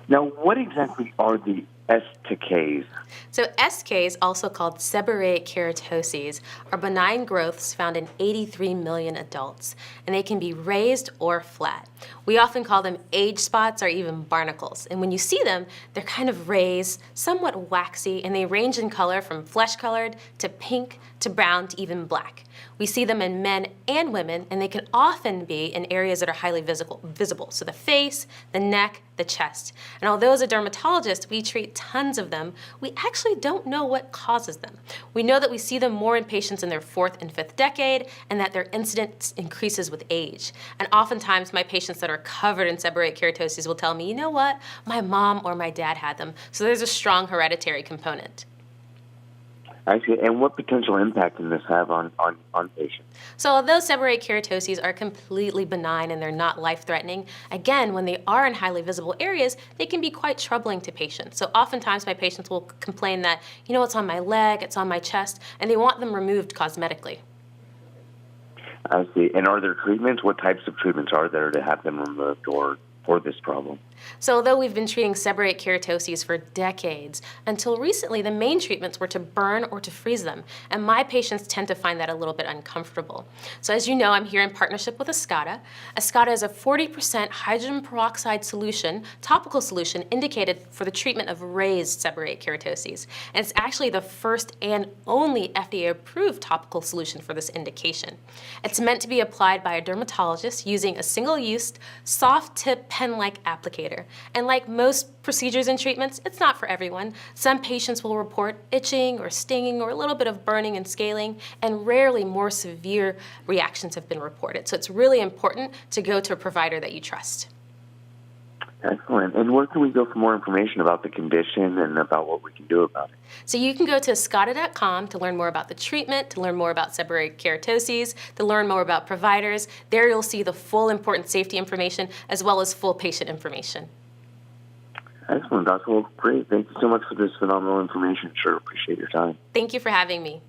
Now, what exactly are the STKs? So SKs, also called seborrheic keratoses, are benign growths found in 83 million adults, and they can be raised or flat. We often call them age spots or even barnacles, and when you see them, they're kind of raised, somewhat waxy, and they range in color from flesh-colored to pink to brown to even black. We see them in men and women, and they can often be in areas that are highly visible, so the face, the neck, the chest. And although as a dermatologist we treat tons of them, we actually don't know what causes them. We know that we see them more in patients in their 4th and 5th decade, and that their incidence increases with age. And oftentimes my patients that are covered in seborrheic keratoses will tell me, you know what, my mom or my dad had them. So there's a strong hereditary component. I see. And what potential impact can this have on patients? So although seborrheic keratoses are completely benign and they're not life-threatening, again, when they are in highly visible areas, they can be quite troubling to patients. So oftentimes my patients will complain that, you know, it's on my leg, it's on my chest, and they want them removed cosmetically. I see. And are there treatments? What types of treatments are there to have them removed or for this problem? So although we've been treating seborrheic keratoses for decades, until recently the main treatments were to burn or to freeze them, and my patients tend to find that a little bit uncomfortable. So as you know, I'm here in partnership with Escada. Escada is a 40% hydrogen peroxide solution, topical solution, indicated for the treatment of raised seborrheic keratoses. And it's actually the first and only FDA-approved topical solution for this indication. It's meant to be applied by a dermatologist using a single-use, soft-tip pen-like applicator. And like most procedures and treatments, it's not for everyone. Some patients will report itching or stinging or a little bit of burning and scaling, and rarely more severe reactions have been reported. So it's really important to go to a provider that you trust. Excellent. And where can we go for more information about the condition and about what we can do about it? So you can go to escada.com to learn more about the treatment, to learn more about seborrheic keratoses, to learn more about providers. There you'll see the full important safety information as well as full patient information. Excellent, Dr. Well, great. Thank you so much for this phenomenal information. Sure appreciate your time. Thank you for having me.